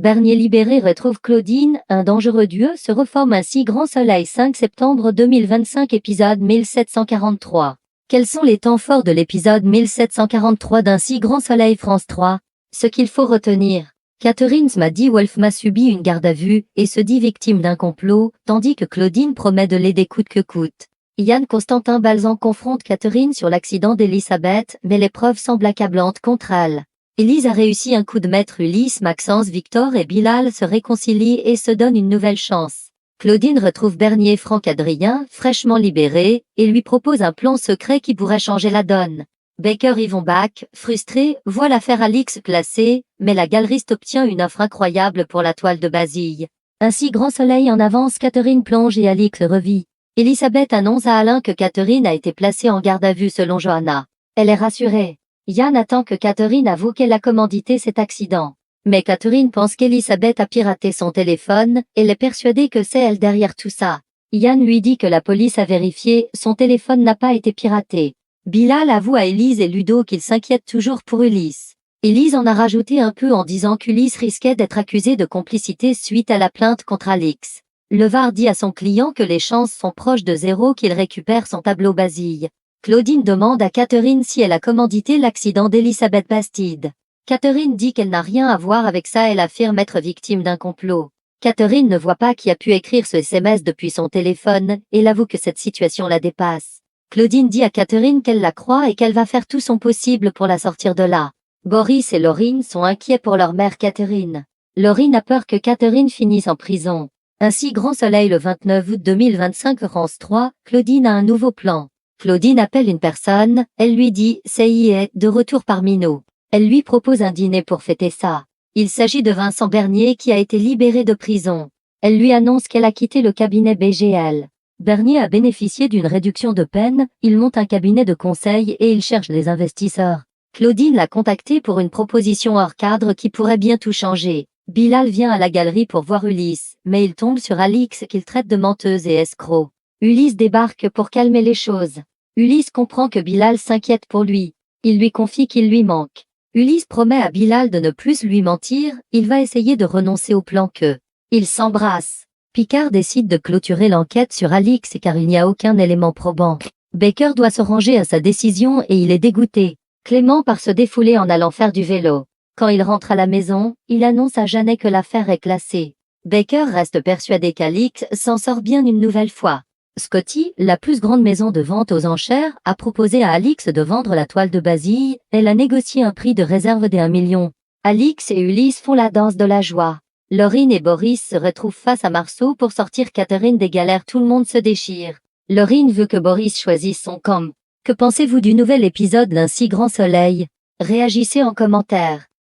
Bernier libéré retrouve Claudine, un dangereux duo se reforme un si grand soleil 5 septembre 2025 épisode 1743. Quels sont les temps forts de l'épisode 1743 d'un si grand soleil France 3? Ce qu'il faut retenir. Catherine m'a dit Wolf m'a subi une garde à vue et se dit victime d'un complot, tandis que Claudine promet de l'aider coûte que coûte. Yann Constantin Balzan confronte Catherine sur l'accident d'Elisabeth, mais les preuves semblent accablantes contre elle. Élise a réussi un coup de maître. Ulysse, Maxence, Victor et Bilal se réconcilient et se donnent une nouvelle chance. Claudine retrouve Bernier Franck Adrien, fraîchement libéré, et lui propose un plan secret qui pourrait changer la donne. Baker Yvon Bach, frustré, voit l'affaire Alix placée, mais la galeriste obtient une offre incroyable pour la toile de Basile. Ainsi grand soleil en avance, Catherine plonge et Alix revit. Elisabeth annonce à Alain que Catherine a été placée en garde à vue selon Johanna. Elle est rassurée. Yann attend que Catherine avoue qu'elle a commandité cet accident. Mais Catherine pense qu'Elisabeth a piraté son téléphone, et est persuadée que c'est elle derrière tout ça. Yann lui dit que la police a vérifié, son téléphone n'a pas été piraté. Bilal avoue à Élise et Ludo qu'il s'inquiète toujours pour Ulysse. Élise en a rajouté un peu en disant qu'Ulysse risquait d'être accusé de complicité suite à la plainte contre Alix. Levard dit à son client que les chances sont proches de zéro qu'il récupère son tableau Basile. Claudine demande à Catherine si elle a commandité l'accident d'Elisabeth Bastide. Catherine dit qu'elle n'a rien à voir avec ça, elle affirme être victime d'un complot. Catherine ne voit pas qui a pu écrire ce SMS depuis son téléphone, et avoue que cette situation la dépasse. Claudine dit à Catherine qu'elle la croit et qu'elle va faire tout son possible pour la sortir de là. Boris et Laurine sont inquiets pour leur mère Catherine. Laurine a peur que Catherine finisse en prison. Ainsi grand soleil le 29 août 2025 France 3, Claudine a un nouveau plan. Claudine appelle une personne, elle lui dit « c'est y est, de retour parmi nous ». Elle lui propose un dîner pour fêter ça. Il s'agit de Vincent Bernier qui a été libéré de prison. Elle lui annonce qu'elle a quitté le cabinet BGL. Bernier a bénéficié d'une réduction de peine, il monte un cabinet de conseil et il cherche des investisseurs. Claudine l'a contacté pour une proposition hors cadre qui pourrait bien tout changer. Bilal vient à la galerie pour voir Ulysse, mais il tombe sur Alix qu'il traite de menteuse et escroc. Ulysse débarque pour calmer les choses. Ulysse comprend que Bilal s'inquiète pour lui. Il lui confie qu'il lui manque. Ulysse promet à Bilal de ne plus lui mentir, il va essayer de renoncer au plan que. Ils s'embrassent. Picard décide de clôturer l'enquête sur Alix car il n'y a aucun élément probant. Baker doit se ranger à sa décision et il est dégoûté. Clément part se défouler en allant faire du vélo. Quand il rentre à la maison, il annonce à Janet que l'affaire est classée. Baker reste persuadé qu'Alix s'en sort bien une nouvelle fois. Scotty, la plus grande maison de vente aux enchères, a proposé à Alix de vendre la toile de Basile, elle a négocié un prix de réserve des 1 million. Alix et Ulysse font la danse de la joie. Laurine et Boris se retrouvent face à Marceau pour sortir Catherine des galères, tout le monde se déchire. Laurine veut que Boris choisisse son camp. Que pensez-vous du nouvel épisode d'un si grand soleil? Réagissez en commentaire.